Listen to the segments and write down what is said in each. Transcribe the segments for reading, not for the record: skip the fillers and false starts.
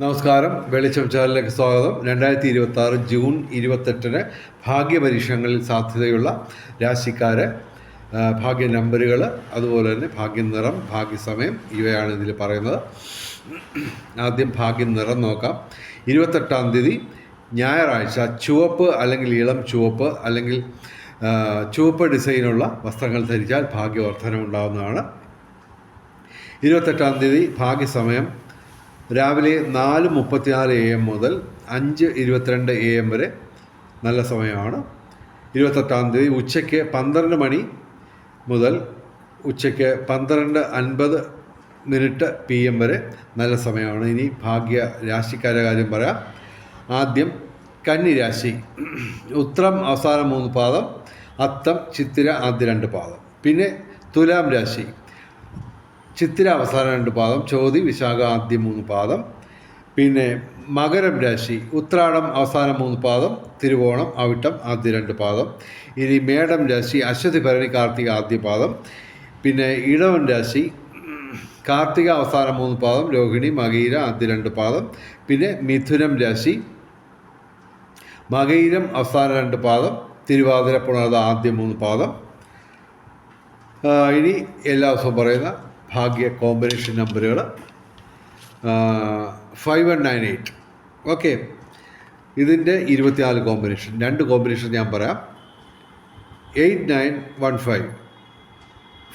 നമസ്കാരം. വെളിച്ചം ചാനലിലേക്ക് സ്വാഗതം. 2026 ജൂൺ 28 ഭാഗ്യപരീക്ഷണങ്ങളിൽ സാധ്യതയുള്ള രാശിക്കാരെ ഭാഗ്യ നമ്പറുകൾ, അതുപോലെ തന്നെ ഭാഗ്യനിറം, ഭാഗ്യസമയം ഇവയാണ് ഇതിൽ പറയുന്നത്. ആദ്യം ഭാഗ്യനിറം നോക്കാം. 28-ാം തീയതി ഞായറാഴ്ച ചുവപ്പ് അല്ലെങ്കിൽ ഇളം ചുവപ്പ് അല്ലെങ്കിൽ ചുവപ്പ് ഡിസൈനുള്ള വസ്ത്രങ്ങൾ ധരിച്ചാൽ ഭാഗ്യവർദ്ധന ഉണ്ടാകുന്നതാണ്. 28-ാം തീയതി ഭാഗ്യസമയം രാവിലെ 4:34 AM മുതൽ 5:22 AM വരെ നല്ല സമയമാണ്. 28-ാം തീയതി ഉച്ചയ്ക്ക് 12 മണി മുതൽ ഉച്ചയ്ക്ക് 12:50 PM വരെ നല്ല സമയമാണ്. ഇനി ഭാഗ്യ രാശിക്കാരുടെ കാര്യം പറയാം. ആദ്യം കന്നി രാശി, ഉത്രം അവസാന 3 പാദം, അത്തം ചിത്തിര ആദ്യ 2 പാദം. പിന്നെ തുലാം രാശി, ചിത്തിര അവസാന 2 പാദം, ചോതി വിശാഖ ആദ്യ 3 പാദം. പിന്നെ മകരം രാശി, ഉത്രാടം അവസാന 3 പാദം, തിരുവോണം അവിട്ടം ആദ്യ 2 പാദം. ഇനി മേടം രാശി, അശ്വതി ഭരണി കാർത്തിക ആദ്യ പാദം. പിന്നെ ഇടവൻ രാശി, കാർത്തിക അവസാന 3 പാദം, രോഹിണി മകയിര ആദ്യ 2 പാദം. പിന്നെ മിഥുനം രാശി, മകയിരം അവസാന 2 പാദം, തിരുവാതിര പുണർത ആദ്യ 3 പാദം. ഇനി എല്ലാ ദിവസവും പറയുന്ന ഭാഗ്യ കോമ്പിനേഷൻ നമ്പറുകൾ 5198. ഓക്കെ, ഇതിൻ്റെ 24 കോമ്പിനേഷൻ, 2 കോമ്പിനേഷൻ ഞാൻ പറയാം. 8915,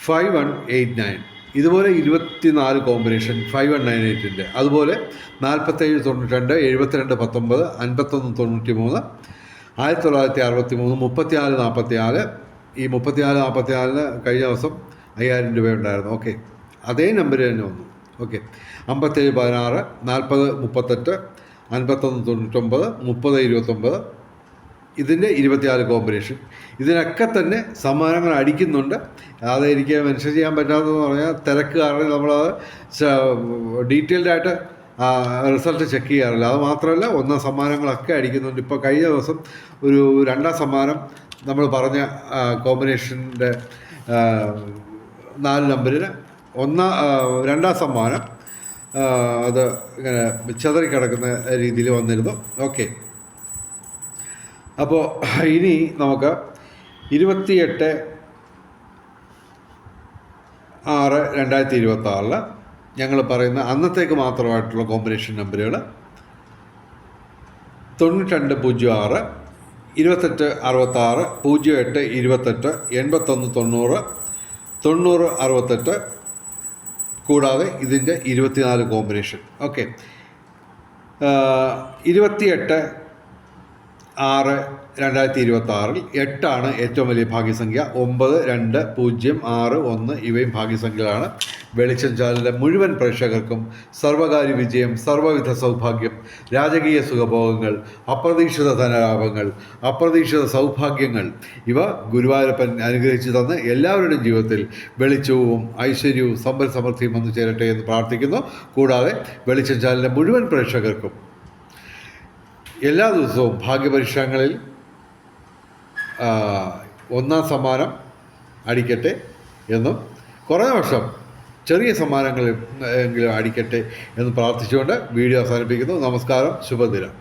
5189, ഇതുപോലെ 24 കോമ്പിനേഷൻ 5198-ൻ്റെ. അതുപോലെ 4792, 7219, 5193, 1963, 3444. ഈ 3444-ന് കഴിഞ്ഞ ദിവസം 5000 രൂപ ഉണ്ടായിരുന്നു. ഓക്കെ, അതേ നമ്പർ തന്നെ വന്നു. ഓക്കെ, 5716, 4038, 5199, 3029, ഇതിൻ്റെ 24 കോമ്പിനേഷൻ. ഇതിനൊക്കെ തന്നെ സമ്മാനങ്ങൾ അടിക്കുന്നുണ്ട്. അത് എനിക്ക് മെൻഷൻ ചെയ്യാൻ പറ്റാത്തതെന്ന് പറഞ്ഞാൽ തിരക്ക് കാരണം നമ്മളത് ഡീറ്റെയിൽഡായിട്ട് റിസൾട്ട് ചെക്ക് ചെയ്യാറില്ല. അത് മാത്രമല്ല, 1ാം സമ്മാനങ്ങളൊക്കെ അടിക്കുന്നുണ്ട്. ഇപ്പോൾ കഴിഞ്ഞ ദിവസം ഒരു 2ാം സമ്മാനം നമ്മൾ പറഞ്ഞ കോമ്പിനേഷൻ്റെ 4 നമ്പറിന് 2ാം സമ്മാനം അത് ഇങ്ങനെ ചിതറിക്കിടക്കുന്ന രീതിയിൽ വന്നിരുന്നു. ഓക്കെ, അപ്പോൾ ഇനി നമുക്ക് 28/6/2026 ഞങ്ങൾ പറയുന്ന അന്നത്തേക്ക് മാത്രമായിട്ടുള്ള കോമ്പിനേഷൻ നമ്പറുകൾ 9206, 2866, 0828, 8190, 9068, കൂടാതെ ഇതിൻ്റെ 24 കോമ്പിനേഷൻ. ഓക്കെ, 28/6/2026 8 ഏറ്റവും വലിയ ഭാഗ്യസംഖ്യ. 9, 2, 0, 6, 1 ഇവയും ഭാഗ്യസംഖ്യകളാണ്. വെളിച്ചം ചാനലിലെ മുഴുവൻ പ്രേക്ഷകർക്കും സർവകാര്യ വിജയം, സർവ്വവിധ സൗഭാഗ്യം, രാജകീയ സുഖഭോഗങ്ങൾ, അപ്രതീക്ഷിത ധനലാഭങ്ങൾ, അപ്രതീക്ഷിത സൗഭാഗ്യങ്ങൾ ഇവ ഗുരുവായൂരപ്പൻ അനുഗ്രഹിച്ചു തന്ന് എല്ലാവരുടെയും ജീവിതത്തിൽ വെളിച്ചവും ഐശ്വര്യവും സമ്പൽ സമൃദ്ധിയും വന്നു ചേരട്ടെ എന്ന് പ്രാർത്ഥിക്കുന്നു. കൂടാതെ വെളിച്ചം ചാനലിലെ മുഴുവൻ പ്രേക്ഷകർക്കും എല്ലാ ദിവസവും ഭാഗ്യപരീക്ഷണങ്ങളിൽ 1ാം സമ്മാനം അടിക്കട്ടെ എന്നും കുറേ വർഷം ചെറിയ സമ്മാനങ്ങൾ എങ്കിലും അടിക്കട്ടെ എന്ന് പ്രാർത്ഥിച്ചുകൊണ്ട് വീഡിയോ അവസാനിപ്പിക്കുന്നു. നമസ്കാരം, ശുഭദിനം.